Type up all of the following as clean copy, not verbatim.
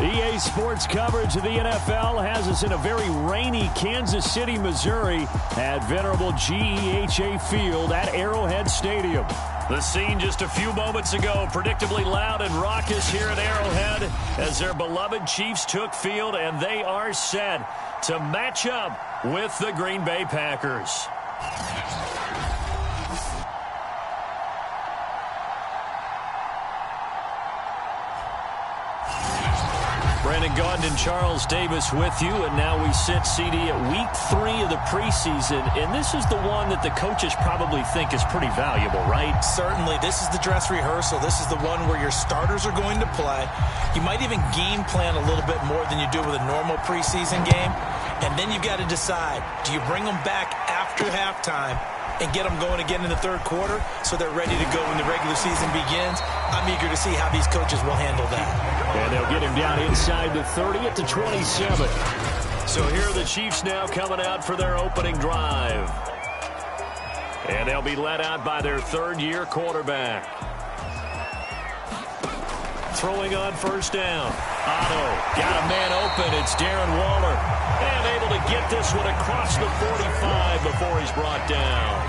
EA Sports coverage of the NFL has us in a very rainy Kansas City, Missouri at venerable GEHA Field at Arrowhead Stadium. The scene just a few moments ago, predictably loud and raucous here at Arrowhead as their beloved Chiefs took field, and they are set to match up with the Green Bay Packers. Brandon Gaudin and Charles Davis with you, and now we sit, CD, at week 3 of the preseason, and this is the one that the coaches probably think is pretty valuable, right? Certainly. This is the dress rehearsal. This is the one where your starters are going to play. You might even game plan a little bit more than you do with a normal preseason game, and then you've got to decide, do you bring them back after halftime and get them going again in the third quarter so they're ready to go when the regular season begins? I'm eager to see how these coaches will handle that. And they'll get him down inside the 30 at the 27. So here are the Chiefs now coming out for their opening drive. And they'll be led out by their third-year quarterback. Throwing on first down. Otto got a man open. It's Darren Waller. And able to get this one across the 45 before he's brought down.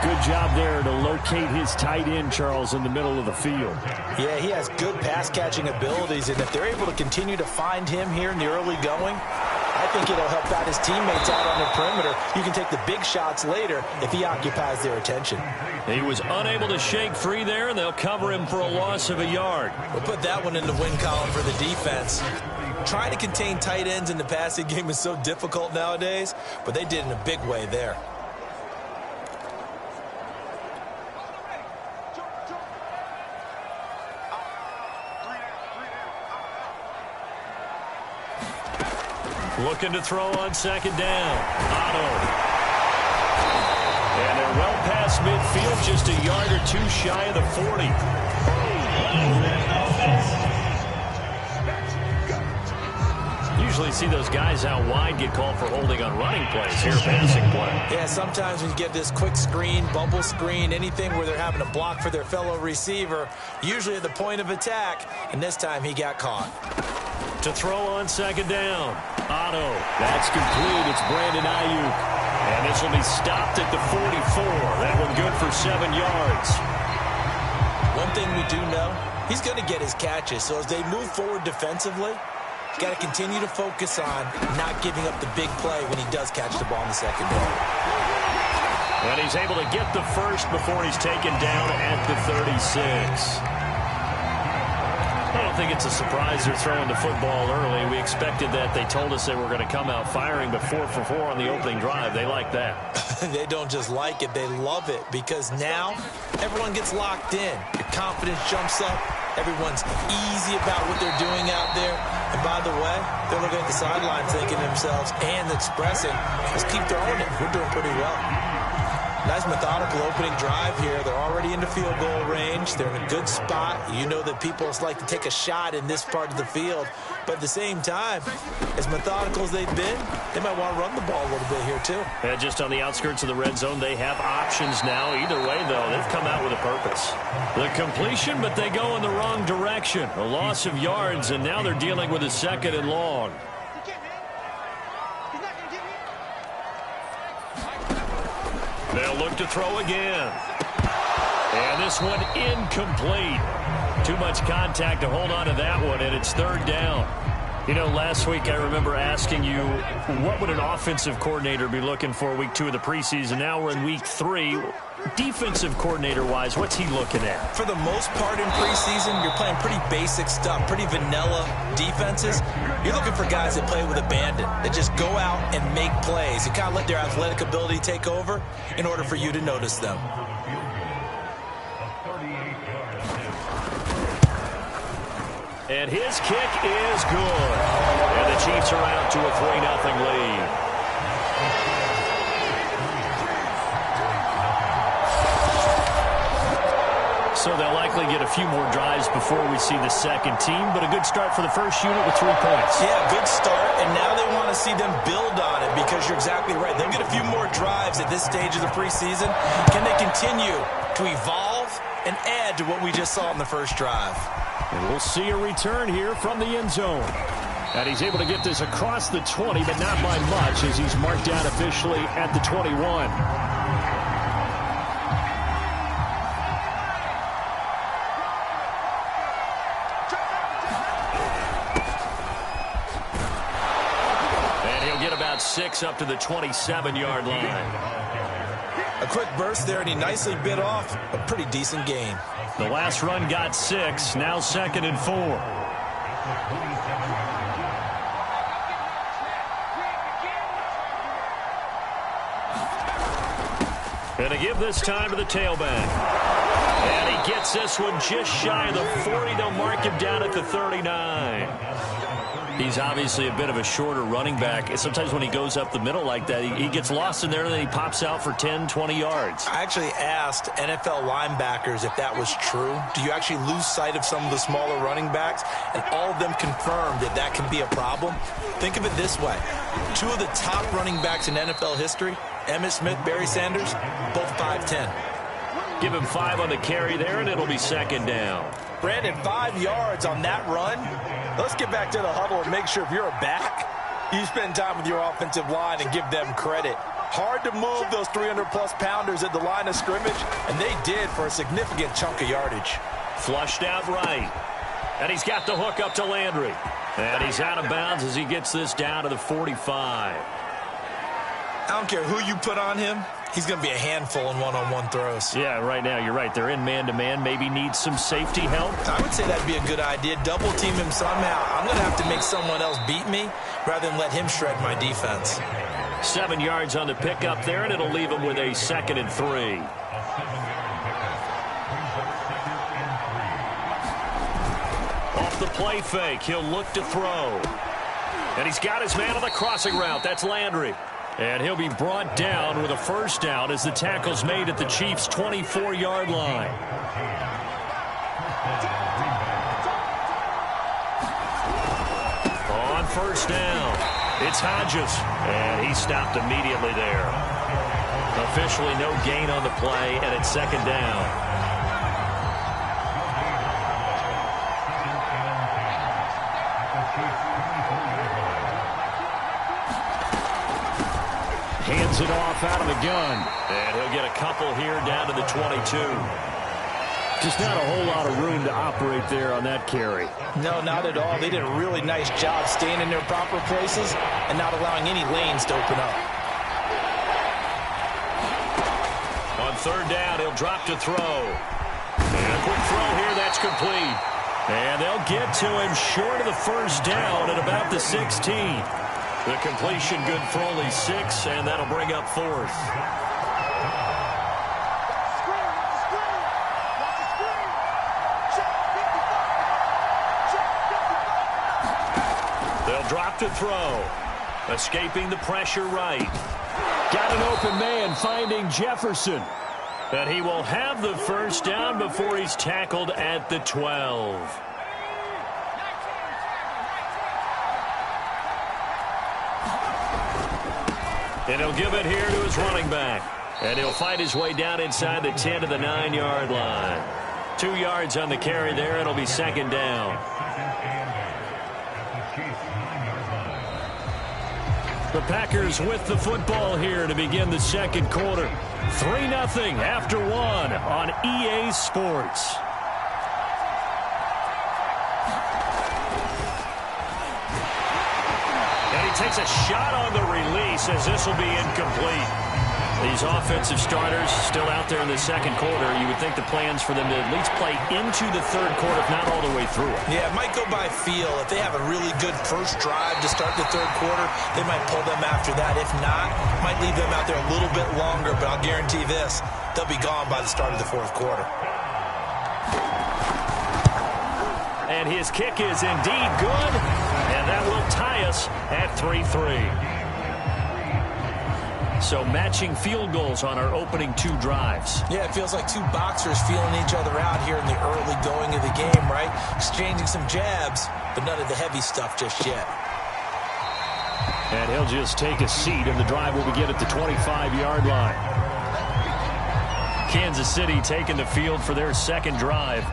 Good job there to locate his tight end, Charles, in the middle of the field. Yeah, he has good pass-catching abilities, and if they're able to continue to find him here in the early going, I think it'll help out his teammates out on the perimeter. You can take the big shots later if he occupies their attention. He was unable to shake free there, and they'll cover him for a loss of a yard. We'll put that one in the win column for the defense. Trying to contain tight ends in the passing game is so difficult nowadays, but they did in a big way there. Looking to throw on second down. Otto. And they're well past midfield, just a yard or two shy of the 40. Usually see those guys out wide get called for holding on running plays. Here, passing play. Yeah, sometimes when you get this quick screen, bubble screen, anything where they're having to block for their fellow receiver, usually at the point of attack, and this time he got caught. To throw on second down. Otto. That's complete. It's Brandon Ayuk. And this will be stopped at the 44. That one good for 7 yards. One thing we do know, he's going to get his catches. So as they move forward defensively, got to continue to focus on not giving up the big play when he does catch the ball in the secondary. And he's able to get the first before he's taken down at the 36. I don't think it's a surprise they're throwing the football early. We expected that. They told us they were going to come out firing, but 4 for 4 on the opening drive. They like that. They don't just like it. They love it because now everyone gets locked in. Your confidence jumps up. Everyone's easy about what they're doing out there. And by the way, they're looking at the sideline thinking to themselves and expressing, let's keep throwing it. We're doing pretty well. Nice methodical opening drive here. They're already into field goal range. They're in a good spot. You know that people like to take a shot in this part of the field. But at the same time, as methodical as they've been, they might want to run the ball a little bit here too. Yeah, just on the outskirts of the red zone, they have options now. Either way, though, they've come out with a purpose. The completion, but they go in the wrong direction. A loss of yards, and now they're dealing with a second and long. They'll look to throw again. And this one incomplete. Too much contact to hold on to that one, and it's third down. You know, last week I remember asking you, what would an offensive coordinator be looking for week 2 of the preseason? Now we're in week 3. Defensive coordinator-wise, what's he looking at? For the most part in preseason, you're playing pretty basic stuff, pretty vanilla defenses. You're looking for guys that play with abandon, that just go out and make plays and kind of let their athletic ability take over in order for you to notice them. And his kick is good. And the Chiefs are out to a 3-0 lead. So they'll likely get a few more drives before we see the second team, but a good start for the first unit with 3 points. Yeah, good start, and now they want to see them build on it because you're exactly right. They'll get a few more drives at this stage of the preseason. Can they continue to evolve and add to what we just saw in the first drive? And we'll see a return here from the end zone. And he's able to get this across the 20, but not by much, as he's marked down officially at the 21. And he'll get about 6 up to the 27-yard line. A quick burst there, and he nicely bit off a pretty decent gain. The last run got 6, now 2nd and 4. And to give this time to the tailback. And he gets this one just shy of the 40. They'll mark him down at the 39. He's obviously a bit of a shorter running back. Sometimes when he goes up the middle like that, he gets lost in there, and then he pops out for 10, 20 yards. I actually asked NFL linebackers if that was true. Do you actually lose sight of some of the smaller running backs? And all of them confirmed that that can be a problem. Think of it this way. 2 of the top running backs in NFL history, Emmitt Smith, Barry Sanders, both 5'10". Give him 5 on the carry there, and it'll be 2nd down. Brandon, 5 yards on that run. Let's get back to the huddle and make sure if you're a back, you spend time with your offensive line and give them credit. Hard to move those 300-plus pounders at the line of scrimmage, and they did for a significant chunk of yardage. Flushed out right. And he's got the hook up to Landry. And he's out of bounds as he gets this down to the 45. I don't care who you put on him. He's going to be a handful in one-on-one throws. Yeah, right now, you're right. They're in man-to-man. Maybe needs some safety help. I would say that'd be a good idea. Double team him somehow. I'm going to have to make someone else beat me rather than let him shred my defense. 7 yards on the pickup there, and it'll leave him with a 2nd and 3. Off the play fake, he'll look to throw. And he's got his man on the crossing route. That's Landry. And he'll be brought down with a first down as the tackle's made at the Chiefs' 24-yard line. On first down, it's Hodges. And he stopped immediately there. Officially no gain on the play, and it's 2nd down. Hands it off out of the gun. And he'll get a couple here down to the 22. Just not a whole lot of room to operate there on that carry. No, not at all. They did a really nice job staying in their proper places and not allowing any lanes to open up. On 3rd down, he'll drop to throw. And a quick throw here, that's complete. And they'll get to him short of the first down at about the 16. The completion good for only 6, and that'll bring up 4th. They'll drop to throw. Escaping the pressure right. Got an open man finding Jefferson. And he will have the first down before he's tackled at the 12. And he'll give it here to his running back. And he'll fight his way down inside the 10 to the 9-yard line. 2 yards on the carry there. It'll be 2nd down. The Packers with the football here to begin the 2nd quarter. 3-0 after 1 on EA Sports. Takes a shot on the release as this will be incomplete. These offensive starters still out there in the 2nd quarter. You would think the plans for them to at least play into the 3rd quarter, if not all the way through it. Yeah, it might go by feel. If they have a really good first drive to start the 3rd quarter, they might pull them after that. If not, might leave them out there a little bit longer, but I'll guarantee this, they'll be gone by the start of the 4th quarter. And his kick is indeed good, and that will tie us at 3-3. So matching field goals on our opening 2 drives. Yeah, it feels like 2 boxers feeling each other out here in the early going of the game, right? Exchanging some jabs, but none of the heavy stuff just yet. And he'll just take a seat, and the drive will begin at the 25-yard line. Kansas City taking the field for their 2nd drive.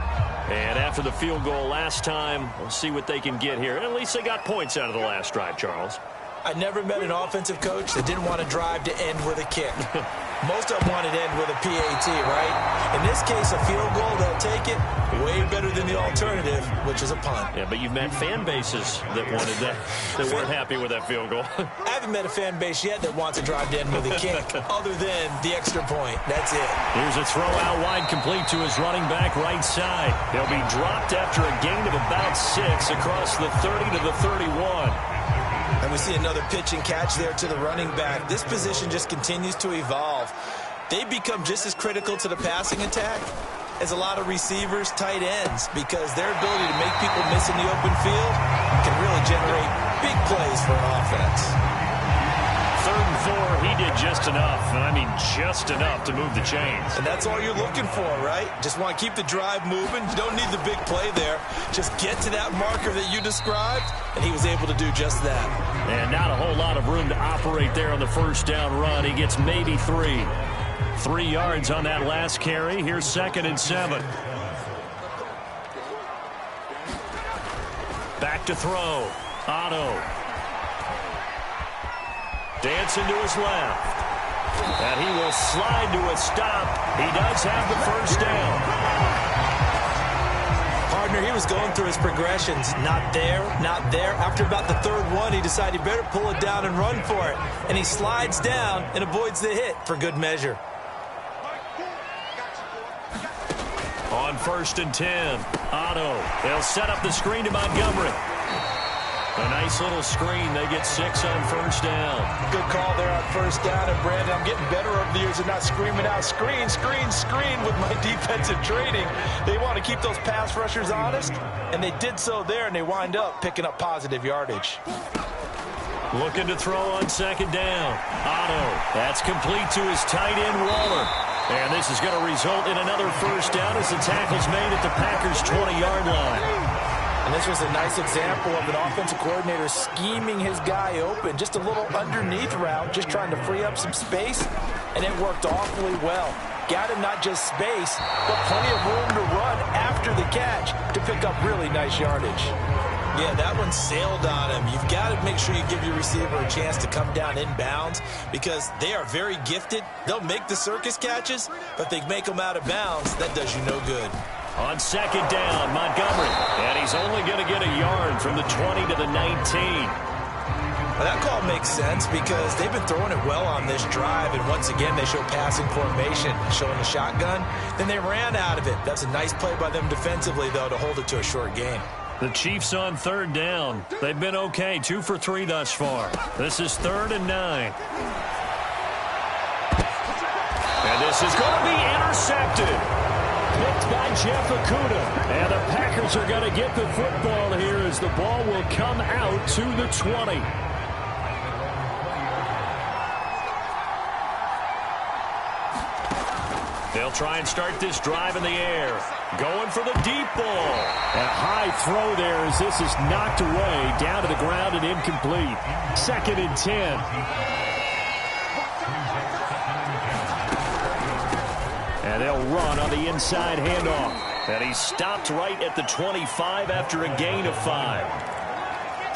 And after the field goal last time, we'll see what they can get here. At least they got points out of the last drive, Charles. I never met an offensive coach that didn't want to drive to end with a kick. Most of them wanted to end with a PAT, right? In this case, a field goal, they'll take it. Way better than the alternative, which is a punt. Yeah, but you've met fan bases that wanted that, that weren't happy with that field goal. I haven't met a fan base yet that wants to drive to end with a kick, other than the extra point. That's it. Here's a throw out wide, complete to his running back right side. He'll be dropped after a gain of about 6 across the 30 to the 31. And we see another pitch and catch there to the running back. This position just continues to evolve. They become just as critical to the passing attack as a lot of receivers, tight ends, because their ability to make people miss in the open field can really generate big plays for an offense. 3rd and 4, he did just enough, and I mean just enough to move the chains. And that's all you're looking for, right? Just want to keep the drive moving. You don't need the big play there. Just get to that marker that you described, and he was able to do just that. And not a whole lot of room to operate there on the first down run. He gets maybe 3. 3 yards on that last carry. Here's 2nd and 7. Back to throw. Otto. Dancing to his left. And he will slide to a stop. He does have the first down. Partner, he was going through his progressions. Not there, not there. After about the 3rd one, he decided he better pull it down and run for it. And he slides down and avoids the hit for good measure. On 1st and 10, Otto. They'll set up the screen to Montgomery. A nice little screen. They get 6 on 1st down. Good call there on 1st down. And, Brandon, I'm getting better over the years of not screaming out, screen, screen, screen with my defensive training. They want to keep those pass rushers honest, and they did so there, and they wind up picking up positive yardage. Looking to throw on 2nd down. Otto. That's complete to his tight end, Waller. And this is going to result in another 1st down as the tackle's made at the Packers' 20-yard line. And this was a nice example of an offensive coordinator scheming his guy open. Just a little underneath route, just trying to free up some space, and it worked awfully well. Got him not just space, but plenty of room to run after the catch to pick up really nice yardage. Yeah, that one sailed on him. You've got to make sure you give your receiver a chance to come down inbounds because they are very gifted. They'll make the circus catches, but they make them out of bounds. That does you no good. On 2nd down, Montgomery. And he's only going to get a yard from the 20 to the 19. Well, that call makes sense because they've been throwing it well on this drive, and once again they show passing formation, showing the shotgun. Then they ran out of it. That's a nice play by them defensively, though, to hold it to a short gain. The Chiefs on 3rd down. They've been okay, 2 for 3 thus far. This is 3rd and 9. And this is going to be intercepted. Picked by Jeff Okudah. And the Packers are going to get the football here as the ball will come out to the 20. They'll try and start this drive in the air. Going for the deep ball. And a high throw there as this is knocked away down to the ground and incomplete. 2nd and 10. And they'll run on the inside handoff. And he's stopped right at the 25 after a gain of 5.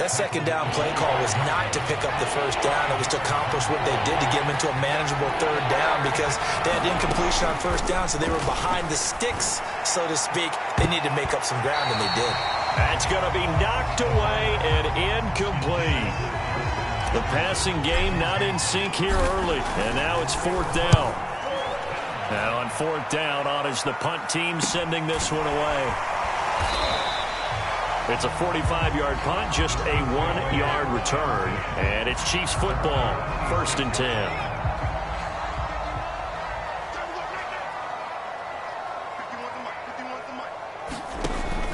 That 2nd down play call was not to pick up the 1st down. It was to accomplish what they did to get them into a manageable 3rd down because they had incompletion on 1st down, so they were behind the sticks, so to speak. They needed to make up some ground, and they did. That's going to be knocked away and incomplete. The passing game not in sync here early, and now it's 4th down. Now on 4th down, on is the punt team sending this one away. It's a 45-yard punt, just a 1-yard return. And it's Chiefs football, 1st and 10.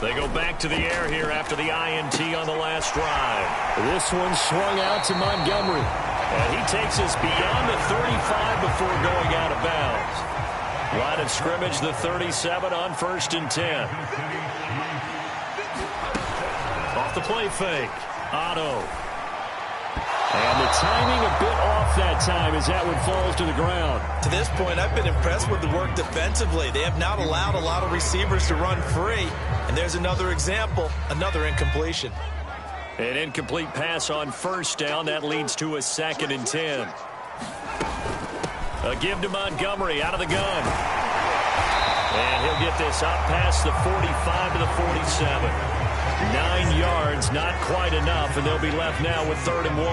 They go back to the air here after the INT on the last drive. This one swung out to Montgomery. And he takes us beyond the 35 before going out of bounds. Line of scrimmage, the 37 on 1st and 10. Off the play fake. Otto. And the timing a bit off that time as that one falls to the ground. To this point, I've been impressed with the work defensively. They have not allowed a lot of receivers to run free. And there's another example, another incompletion. An incomplete pass on first down. That leads to a 2nd and 10. A give to Montgomery out of the gun. And he'll get this up past the 45 to the 47. 9 yards, not quite enough, and they'll be left now with 3rd and 1.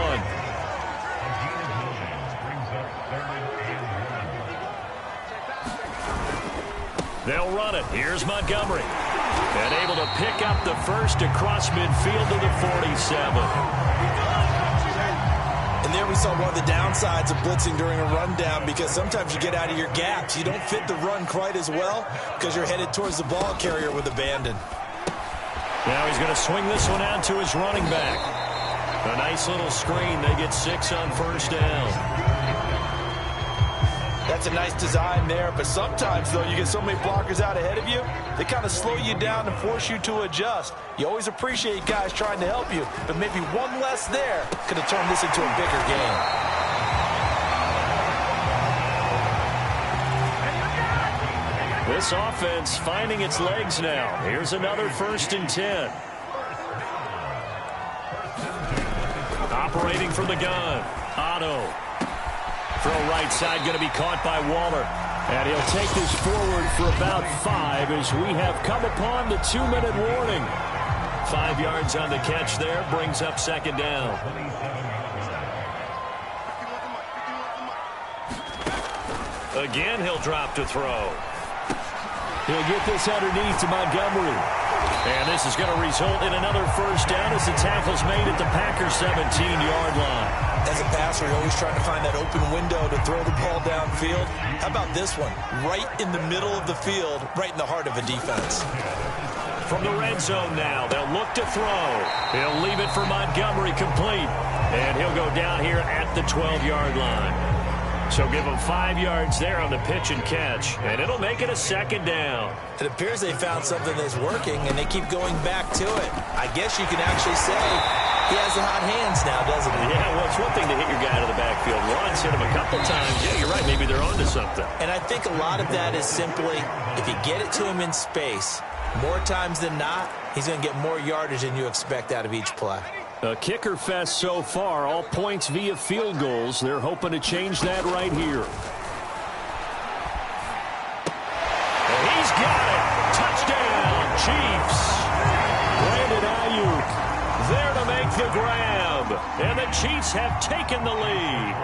They'll run it. Here's Montgomery. And able to pick up the first across midfield to the 47. And there we saw one of the downsides of blitzing during a rundown, because sometimes you get out of your gaps. You don't fit the run quite as well because you're headed towards the ball carrier with abandon. Now he's going to swing this one out to his running back. A nice little screen. They get 6 on first down. That's a nice design there, but sometimes, though, you get so many blockers out ahead of you, they kind of slow you down and force you to adjust. You always appreciate guys trying to help you, but maybe one less there could have turned this into a bigger game. This offense finding its legs now. Here's another 1st and 10. Operating from the gun. Otto. Throw right side going to be caught by Waller. And he'll take this forward for about 5 as we have come upon the 2-minute warning. 5 yards on the catch there. Brings up 2nd down. Again, he'll drop to throw. He'll get this underneath to Montgomery. And this is going to result in another first down as the tackle's made at the Packers' 17-yard line. As a passer, you're always trying to find that open window to throw the ball downfield. How about this one? Right in the middle of the field, right in the heart of a defense. From the red zone now, they'll look to throw. He'll leave it for Montgomery complete. And he'll go down here at the 12-yard line. So give them 5 yards there on the pitch and catch, and it'll make it a 2nd down. It appears they found something that's working, and they keep going back to it. I guess you can actually say he has the hot hands now, doesn't he? Yeah, well, it's one thing to hit your guy out of the backfield once, hit him a couple times. Yeah, you're right. Maybe they're onto something. And I think a lot of that is simply if you get it to him in space, more times than not, he's going to get more yardage than you expect out of each play. A kicker fest so far, all points via field goals. They're hoping to change that right here. And he's got it. Touchdown, Chiefs. Brandon Ayuk there to make the grab. And the Chiefs have taken the lead.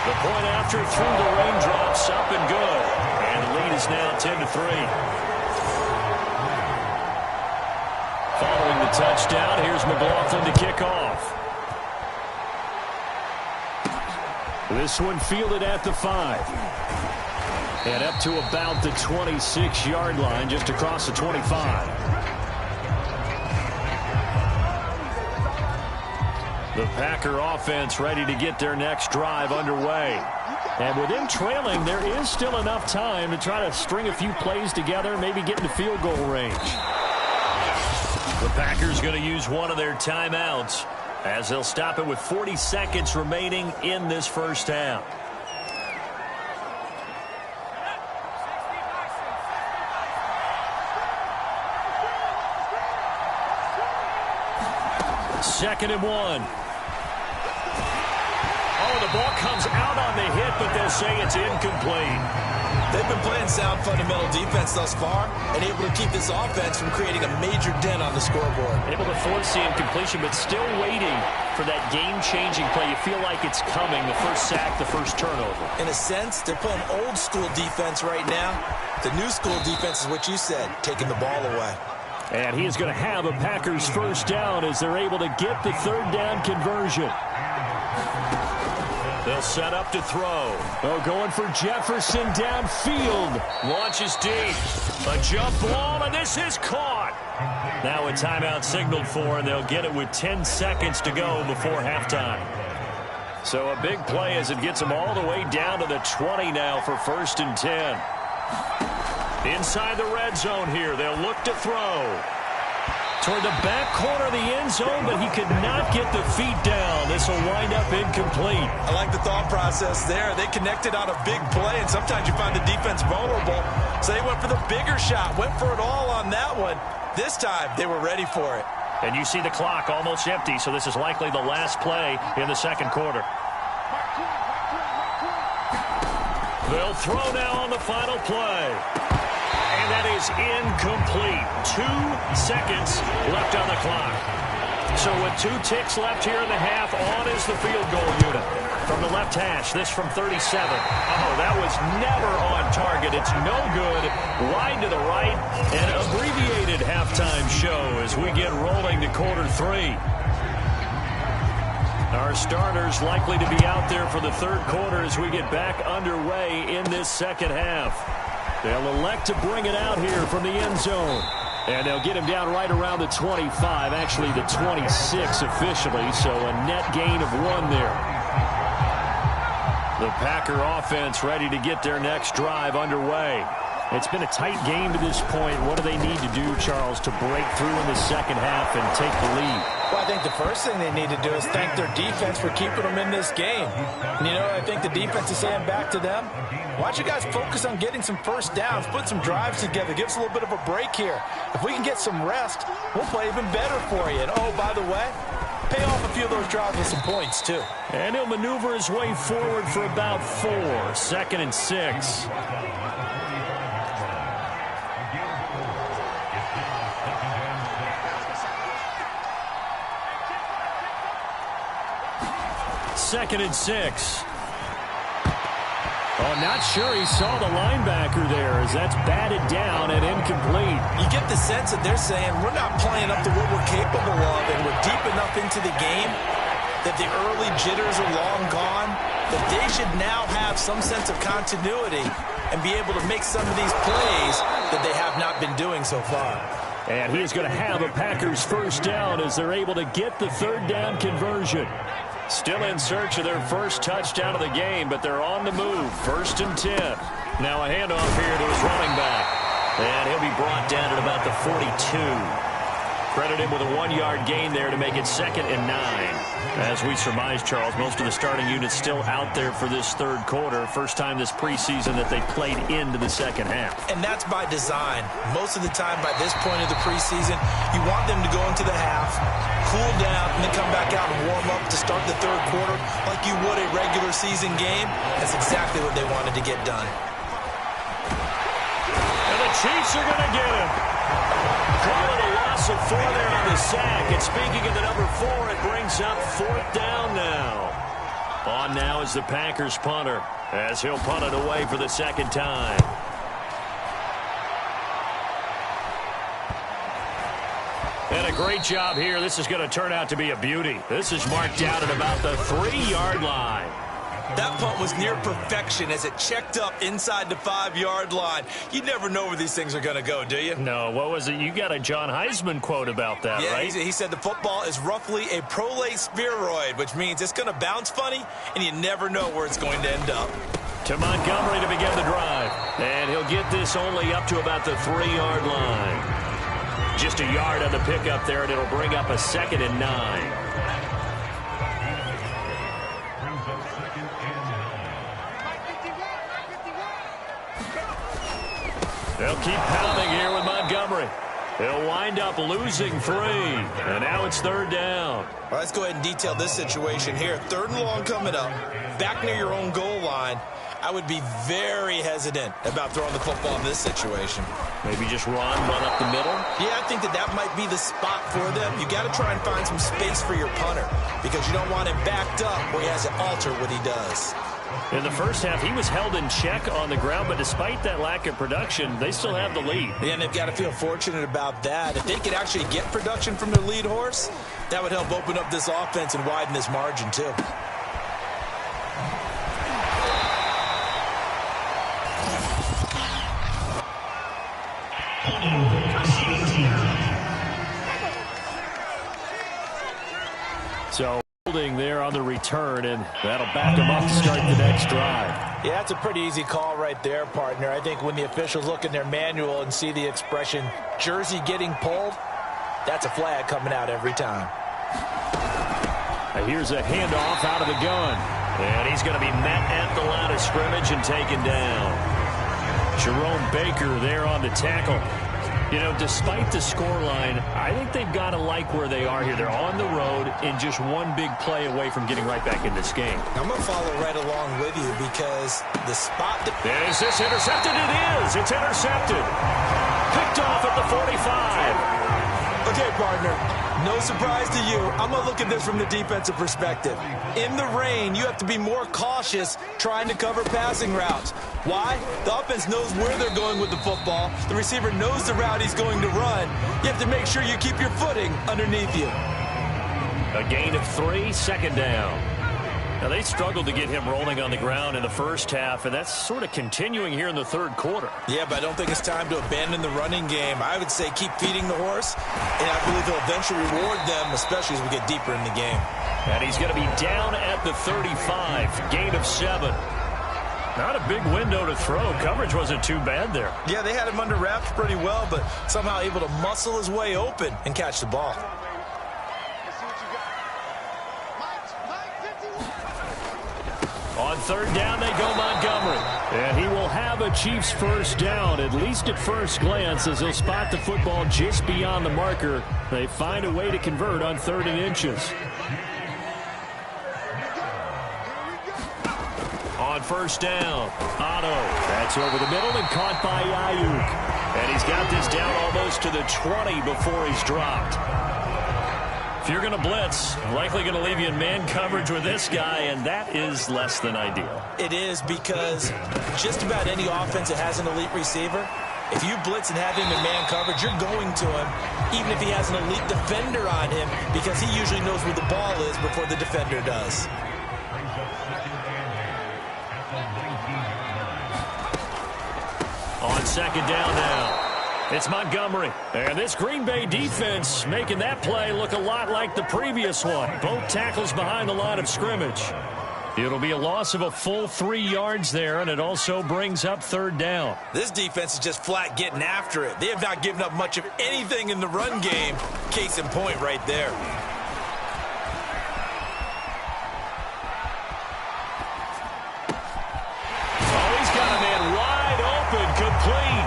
The point after through the raindrops, up and good. And the lead is now 10-3. Following the touchdown, here's McLaughlin to kick off. This one fielded at the 5. And up to about the 26-yard line, just across the 25. The Packer offense ready to get their next drive underway. And with them trailing, there is still enough time to try to string a few plays together, maybe get into field goal range. The Packers going to use one of their timeouts as they'll stop it with 40 seconds remaining in this first half. Second and 1. Oh, the ball comes out on the hit, but they'll say it's incomplete. They've been playing sound fundamental defense thus far and able to keep this offense from creating a major dent on the scoreboard. Able to force the incompletion, but still waiting for that game-changing play. You feel like it's coming, the first sack, the first turnover. In a sense, they're playing old-school defense right now. The new-school defense is what you said, taking the ball away. And he is going to have a Packers first down as they're able to get the 3rd down conversion. They'll set up to throw. Oh, going for Jefferson downfield. Launches deep. A jump ball, and this is caught. Now a timeout signaled for, and they'll get it with 10 seconds to go before halftime. So a big play as it gets them all the way down to the 20 now for 1st and 10. Inside the red zone here, they'll look to throw. Toward the back corner of the end zone, but he could not get the feet down. This will wind up incomplete. I like the thought process there. They connected on a big play, and sometimes you find the defense vulnerable. So they went for the bigger shot, went for it all on that one. This time, they were ready for it. And you see the clock almost empty, so this is likely the last play in the second quarter. They'll throw now on the final play. And that is incomplete. 2 seconds left on the clock. So with 2 ticks left here in the half, on is the field goal unit. From the left hash, this from 37. Oh, that was never on target. It's no good. Wide to the right. An abbreviated halftime show as we get rolling to quarter 3. Our starters likely to be out there for the third quarter as we get back underway in this second half. They'll elect to bring it out here from the end zone. And they'll get him down right around the 25, actually the 26 officially, so a net gain of 1 there. The Packer offense ready to get their next drive underway. It's been a tight game to this point. What do they need to do, Charles, to break through in the second half and take the lead? Well, I think the first thing they need to do is thank their defense for keeping them in this game. And you know what I think the defense is saying back to them? Why don't you guys focus on getting some first downs, put some drives together, give us a little bit of a break here. If we can get some rest, we'll play even better for you. And, oh, by the way, pay off a few of those drives with some points, too. And he'll maneuver his way forward for about 4. 2nd and 6. Second and 6. Oh, not sure he saw the linebacker there as that's batted down and incomplete. You get the sense that they're saying we're not playing up to what we're capable of, and we're deep enough into the game that the early jitters are long gone, that they should now have some sense of continuity and be able to make some of these plays that they have not been doing so far. And he's going to have a Packers first down as they're able to get the third down conversion. Still in search of their first touchdown of the game, but they're on the move. 1st and 10. Now a handoff here to his running back. And he'll be brought down at about the 42. Credit him with a 1-yard gain there to make it 2nd and 9. As we surmise, Charles, most of the starting units still out there for this third quarter. First time this preseason that they played into the second half. And that's by design. Most of the time by this point of the preseason, you want them to go into the half, cool down, and then come back out and warm up to start the third quarter like you would a regular season game. That's exactly what they wanted to get done. And the Chiefs are going to get him. Call it a loss of 4 there on the sack. And speaking of the number 4, it brings up 4th down now. On now is the Packers punter as he'll punt it away for the second time. And a great job here. This is going to turn out to be a beauty. This is marked out at about the 3-yard line. That punt was near perfection as it checked up inside the 5-yard line. You never know where these things are going to go, do you? No, what was it? You got a John Heisman quote about that, right? He said the football is roughly a prolate spheroid, which means it's going to bounce funny, and you never know where it's going to end up. To Montgomery to begin the drive. And he'll get this only up to about the 3-yard line. Just a yard on the pickup there, and it'll bring up a 2nd and 9. They'll keep pounding here with Montgomery. He'll wind up losing 3. And now it's 3rd down. Well, let's go ahead and detail this situation here. 3rd and long coming up. Back near your own goal line. I would be very hesitant about throwing the football in this situation. Maybe just run up the middle? Yeah, I think that might be the spot for them. You got to try and find some space for your punter because you don't want him backed up where he has to alter what he does. In the first half, he was held in check on the ground, but despite that lack of production, they still have the lead. Yeah, and they've got to feel fortunate about that. If they could actually get production from their lead horse, that would help open up this offense and widen this margin, too. So holding there on the return, and that'll back them up to start the next drive. Yeah, that's a pretty easy call right there, partner. I think when the officials look in their manual and see the expression jersey getting pulled, that's a flag coming out every time. Here's a handoff out of the gun. And he's going to be met at the line of scrimmage and taken down. Jerome Baker there on the tackle. You know, despite the scoreline, I think they've got to like where they are here. They're on the road and just one big play away from getting right back in this game. I'm going to follow right along with you because the spot... Is this intercepted? It is. It's intercepted. Picked off at the 45. Okay, partner, no surprise to you. I'm going to look at this from the defensive perspective. In the rain, you have to be more cautious trying to cover passing routes. Why? The offense knows where they're going with the football. The receiver knows the route he's going to run. You have to make sure you keep your footing underneath you. A gain of 3, second down. Now, they struggled to get him rolling on the ground in the first half, and that's sort of continuing here in the third quarter. Yeah, but I don't think it's time to abandon the running game. I would say keep feeding the horse, and I believe he'll eventually reward them, especially as we get deeper in the game. And he's going to be down at the 35, gain of 7. Not a big window to throw. Coverage wasn't too bad there. Yeah, they had him under wraps pretty well, but somehow able to muscle his way open and catch the ball. On third down, they go Montgomery. And he will have a Chiefs first down, at least at first glance, as he'll spot the football just beyond the marker. They find a way to convert on 3rd and inches. On first down, Otto. That's over the middle and caught by Ayuk. And he's got this down almost to the 20 before he's dropped. If you're going to blitz, likely going to leave you in man coverage with this guy, and that is less than ideal. It is, because just about any offense that has an elite receiver, if you blitz and have him in man coverage, you're going to him, even if he has an elite defender on him, because he usually knows where the ball is before the defender does. On second down now. It's Montgomery. And this Green Bay defense making that play look a lot like the previous one. Both tackles behind the line of scrimmage. It'll be a loss of a full 3 yards there, and it also brings up 3rd down. This defense is just flat getting after it. They have not given up much of anything in the run game. Case in point right there. Oh, he's got a man wide open, complete.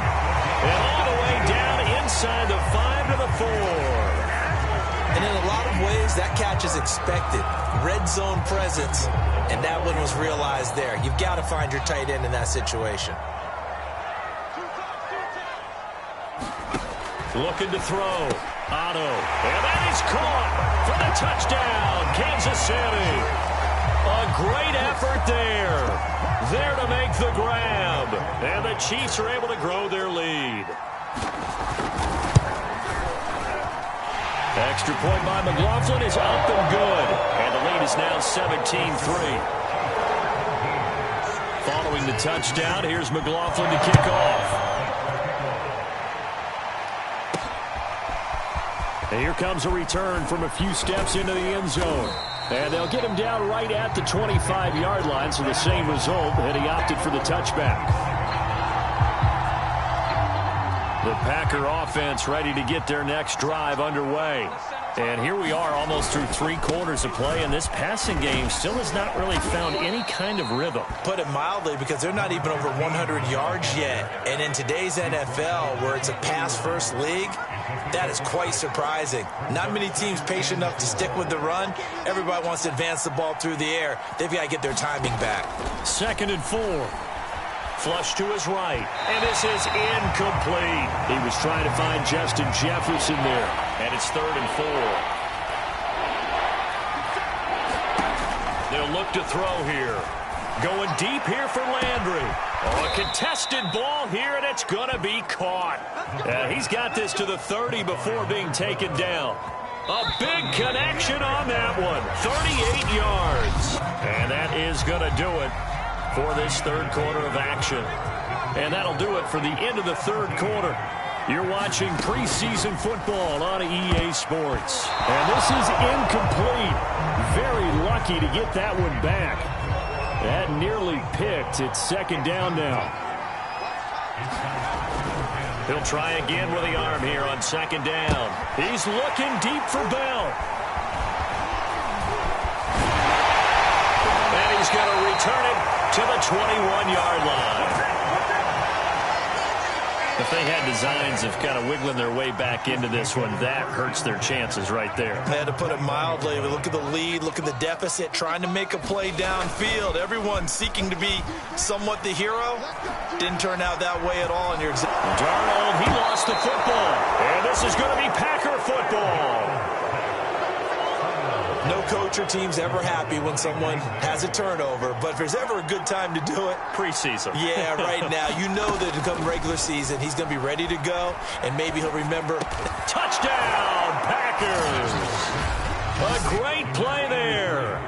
And all the way down inside the 5 to the 4. And in a lot of ways, that catch is expected. Red zone presence, and that one was realized there. You've got to find your tight end in that situation. Looking to throw. Otto. And that is caught for the touchdown, Kansas City. A great effort there. There to make the grab. And the Chiefs are able to grow their lead. Extra point by McLaughlin is up and good. And the lead is now 17-3. Following the touchdown, here's McLaughlin to kick off. And here comes a return from a few steps into the end zone. And they'll get him down right at the 25-yard line, so the same result, and he opted for the touchback. The Packer offense ready to get their next drive underway. And here we are almost through 3 quarters of play, and this passing game still has not really found any kind of rhythm. Put it mildly, because they're not even over 100 yards yet. And in today's NFL, where it's a pass-first league, that is quite surprising. Not many teams patient enough to stick with the run. Everybody wants to advance the ball through the air. They've got to get their timing back. 2nd and 4. Flush to his right. And this is incomplete. He was trying to find Justin Jefferson there. And it's 3rd and 4. They'll look to throw here. Going deep here for Landry. Oh, a contested ball here, and it's going to be caught. He's got this to the 30 before being taken down. A big connection on that one. 38 yards. And that is going to do it for this 3rd quarter of action. And that'll do it for the end of the 3rd quarter. You're watching preseason football on EA Sports. And this is incomplete. Very lucky to get that one back. That nearly picked. It's 2nd down now. He'll try again with the arm here on second down. He's looking deep for Bell. And he's going to return it to the 21-yard line. If they had designs of kind of wiggling their way back into this one, that hurts their chances right there. They had to put it mildly. Look at the lead, look at the deficit, trying to make a play downfield. Everyone seeking to be somewhat the hero. Didn't turn out that way at all. And Darnold, he lost the football. And this is going to be Packer football. No coach or team's ever happy when someone has a turnover, but if there's ever a good time to do it, preseason. Yeah, right now. You know that come regular season, he's going to be ready to go, and maybe he'll remember. Touchdown, Packers! A great play there.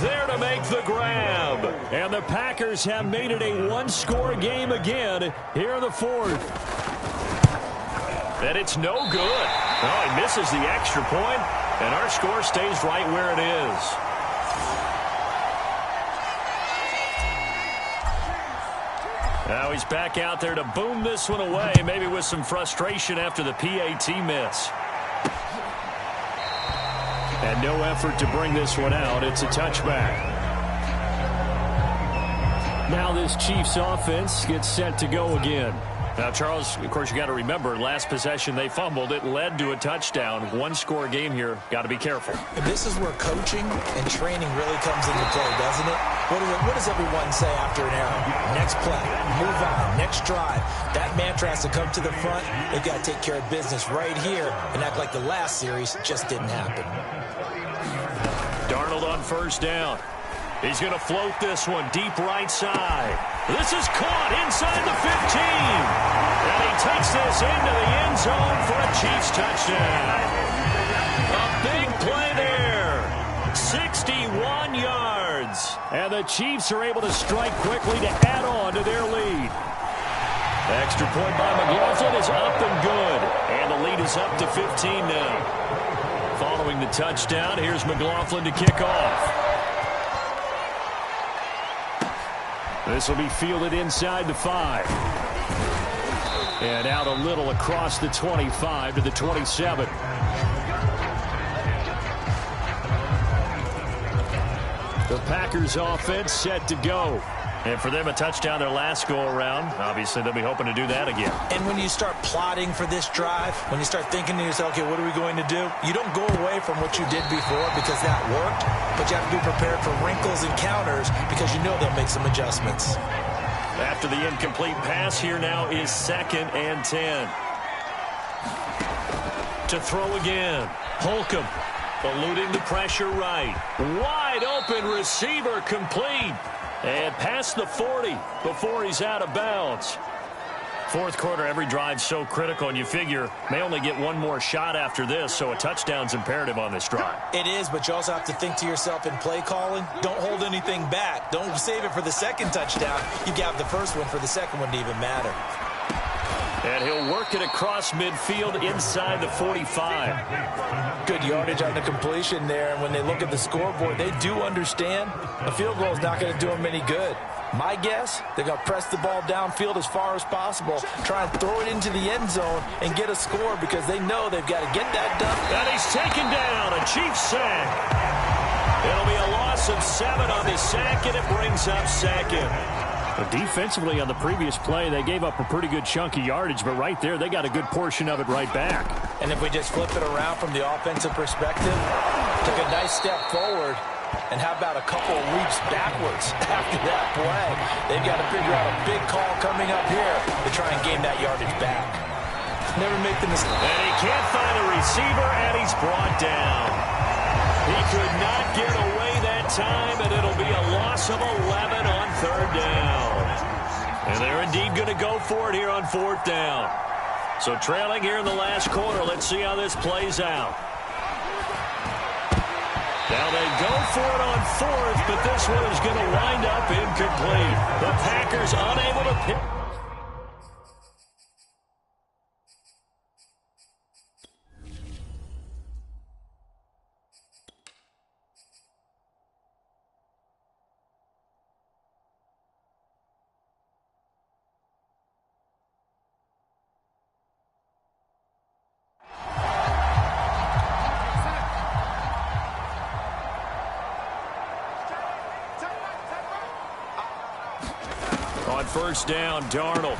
There to make the grab. And the Packers have made it a one-score game again here in the fourth. And it's no good. Oh, he misses the extra point. And our score stays right where it is. Now he's back out there to boom this one away, maybe with some frustration after the PAT miss. And no effort to bring this one out. It's a touchback. Now this Chiefs offense gets set to go again. Now, Charles, of course, you got to remember, last possession they fumbled. It led to a touchdown. One-score game here. Got to be careful. And this is where coaching and training really comes into play, doesn't it? What does everyone say after an error? Next play, move on, next drive. That mantra has to come to the front. They've got to take care of business right here and act like the last series just didn't happen. Darnold on first down. He's going to float this one deep right side. This is caught inside the 15. And he takes this into the end zone for a Chiefs touchdown. A big play there. 61 yards. And the Chiefs are able to strike quickly to add on to their lead. Extra point by McLaughlin is up and good. And the lead is up to 15 now. Following the touchdown, here's McLaughlin to kick off. This will be fielded inside the 5. And out a little across the 25 to the 27. The Packers offense set to go. And for them, a touchdown their last go-around. Obviously, they'll be hoping to do that again. And when you start plotting for this drive, when you start thinking to yourself, okay, what are we going to do? You don't go away from what you did before because that worked, but you have to be prepared for wrinkles and counters because you know they'll make some adjustments. After the incomplete pass, here now is 2nd and 10. To throw again. Holcomb eluding the pressure right. Wide open receiver complete. And past the 40 before he's out of bounds. Fourth quarter, every drive's so critical, and you figure may only get one more shot after this, so a touchdown's imperative on this drive. It is, but you also have to think to yourself in play calling, don't hold anything back. Don't save it for the second touchdown. You got the first one for the second one to even matter. And he'll work it across midfield inside the 45. Good yardage on the completion there. And when they look at the scoreboard, they do understand a field goal is not going to do them any good. My guess, they're going to press the ball downfield as far as possible, try and throw it into the end zone and get a score because they know they've got to get that done. And he's taken down. A Chiefs sack. It'll be a loss of 7 on the sack, and it brings up 2nd. But defensively on the previous play, they gave up a pretty good chunk of yardage, but right there, they got a good portion of it right back. And if we just flip it around from the offensive perspective, took a nice step forward, and how about a couple of leaps backwards after that play? They've got to figure out a big call coming up here to try and gain that yardage back. Never make the mistake. And he can't find a receiver, and he's brought down. He could not get away that time, and it'll be a loss of 11 on 3rd down. And they're indeed going to go for it here on 4th down. So trailing here in the last quarter. Let's see how this plays out. Now they go for it on 4th, but this one is going to wind up incomplete. The Packers unable to pick. first down. Darnold.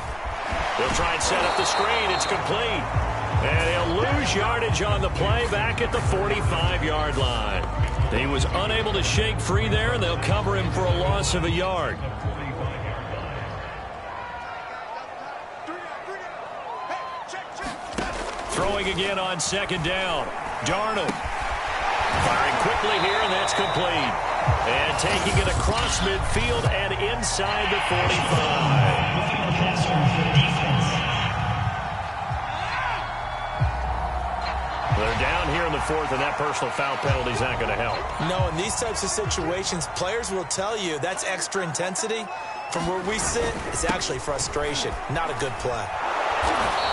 They'll try and set up the screen. It's complete. And he'll lose yardage on the play back at the 45-yard line. He was unable to shake free there, and they'll cover him for a loss of a yard. Throwing again on second down. Darnold. Firing quickly here, and that's complete. And taking it across midfield and inside the 45. They're down here in the fourth, and that personal foul penalty is not going to help. No, in these types of situations, players will tell you that's extra intensity. From where we sit, it's actually frustration. Not a good play.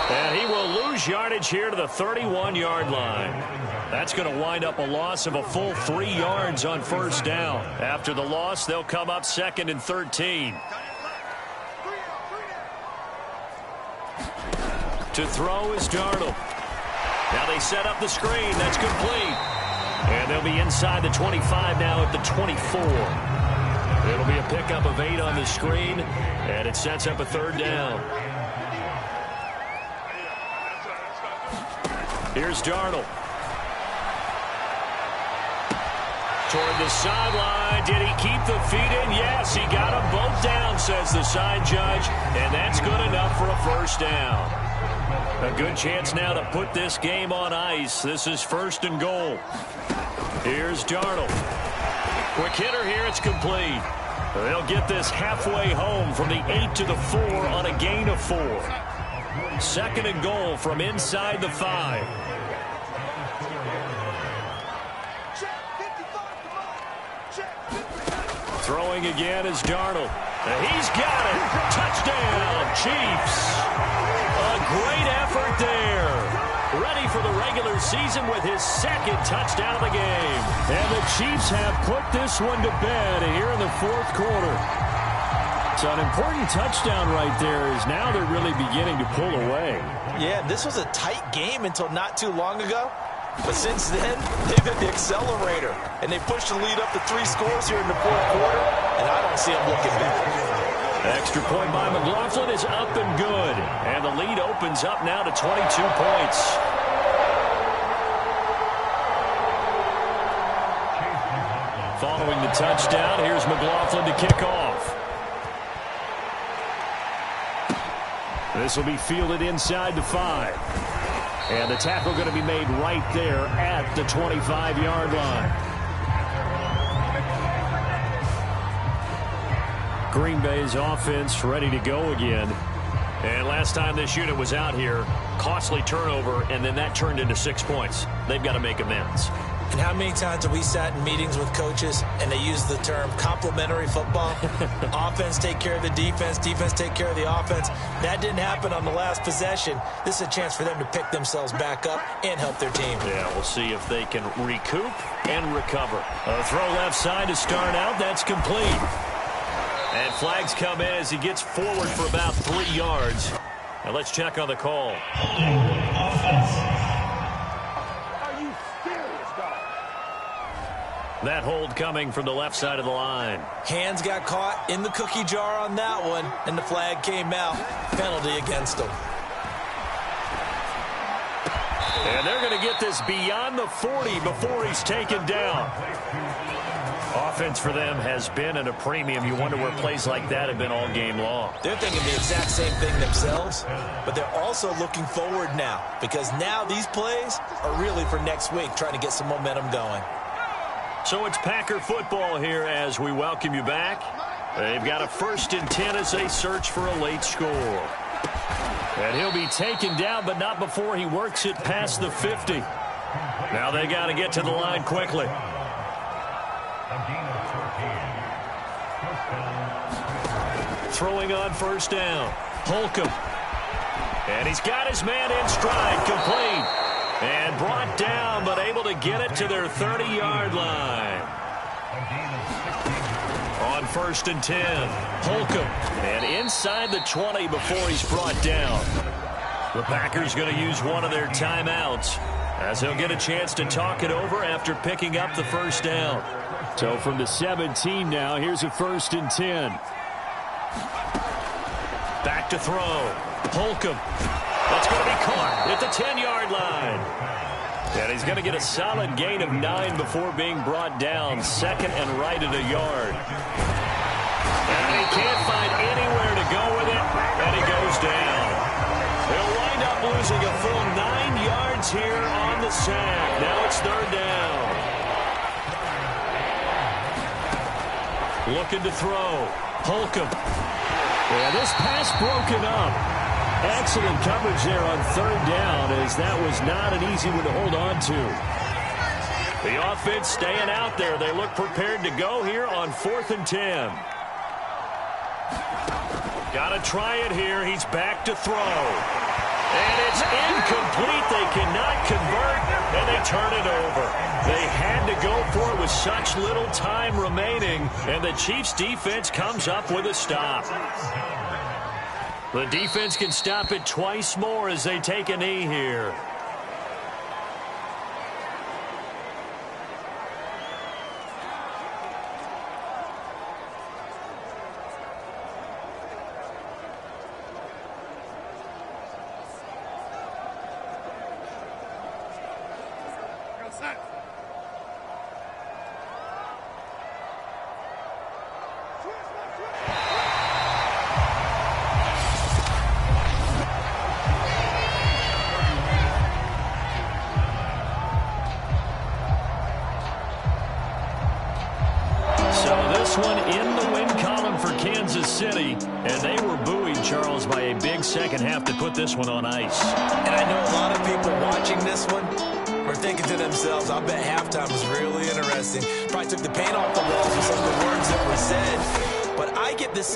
And he will lose yardage here to the 31-yard line. That's going to wind up a loss of a full 3 yards on first down. After the loss, they'll come up 2nd and 13. To throw is Darnold. Now they set up the screen. That's complete. And they'll be inside the 25 now at the 24. It'll be a pickup of 8 on the screen, and it sets up a 3rd down. Here's Darnold. Toward the sideline. Did he keep the feet in? Yes, he got them both down, says the side judge. And that's good enough for a first down. A good chance now to put this game on ice. This is 1st and goal. Here's Darnold. Quick hitter here. It's complete. They'll get this halfway home from the 8 to the 4 on a gain of 4. 2nd and goal from inside the 5. Throwing again is Darnold. He's got it. Touchdown, Chiefs. A great effort there. Ready for the regular season with his 2nd touchdown of the game. And the Chiefs have put this one to bed here in the 4th quarter. So an important touchdown right there is now they're really beginning to pull away. Yeah, this was a tight game until not too long ago. But since then, they've hit the accelerator. And they pushed the lead up to 3 scores here in the 4th quarter. And I don't see them looking back. Extra point by McLaughlin is up and good. And the lead opens up now to 22 points. Following the touchdown, here's McLaughlin to kick off. This will be fielded inside the 5. And the tackle going to be made right there at the 25-yard line. Green Bay's offense ready to go again. And last time this unit was out here, costly turnover, and then that turned into 6 points. They've got to make amends. And how many times have we sat in meetings with coaches and they use the term complementary football? Offense take care of the defense, defense take care of the offense. That didn't happen on the last possession. This is a chance for them to pick themselves back up and help their team. Yeah, we'll see if they can recoup and recover. A throw left side to start out. That's complete. And flags come in as he gets forward for about 3 yards. Now let's check on the call. That hold coming from the left side of the line. Hands got caught in the cookie jar on that one, and the flag came out. Penalty against them. And they're going to get this beyond the 40 before he's taken down. Offense for them has been at a premium. You wonder where plays like that have been all game long. They're thinking the exact same thing themselves, but they're also looking forward now, because now these plays are really for next week, trying to get some momentum going. So it's Packer football here as we welcome you back. They've got a 1st and 10 as they search for a late score. And he'll be taken down, but not before he works it past the 50. Now they got to get to the line quickly. Throwing on first down. Holcomb. And he's got his man in stride, complete. And brought down, but able to get it to their 30-yard line. On 1st and 10, Holcomb. And inside the 20 before he's brought down. The Packers going to use one of their timeouts as he'll get a chance to talk it over after picking up the first down. So from the 17 now, here's a 1st and 10. Back to throw. Holcomb. That's going to be caught at the 10-yard line. And he's going to get a solid gain of 9 before being brought down. Second and right at a yard. And he can't find anywhere to go with it, and he goes down. He'll wind up losing a full 9 yards here on the sack. Now it's third down. Looking to throw. Holcomb. Yeah, this pass broken up. Excellent coverage there on third down, as that was not an easy one to hold on to. The offense staying out there. They look prepared to go here on 4th and 10. Got to try it here. He's back to throw. And it's incomplete. They cannot convert, and they turn it over. They had to go for it with such little time remaining, and the Chiefs' defense comes up with a stop. The defense can stop it twice more as they take a knee here. One in the win column for Kansas City, and they were buoyed, Charles, by a big second half to put this one on ice. And I know a lot of people watching this one were thinking to themselves, I bet halftime was really interesting. Probably took the paint off the walls with some of the words that were said. But I get this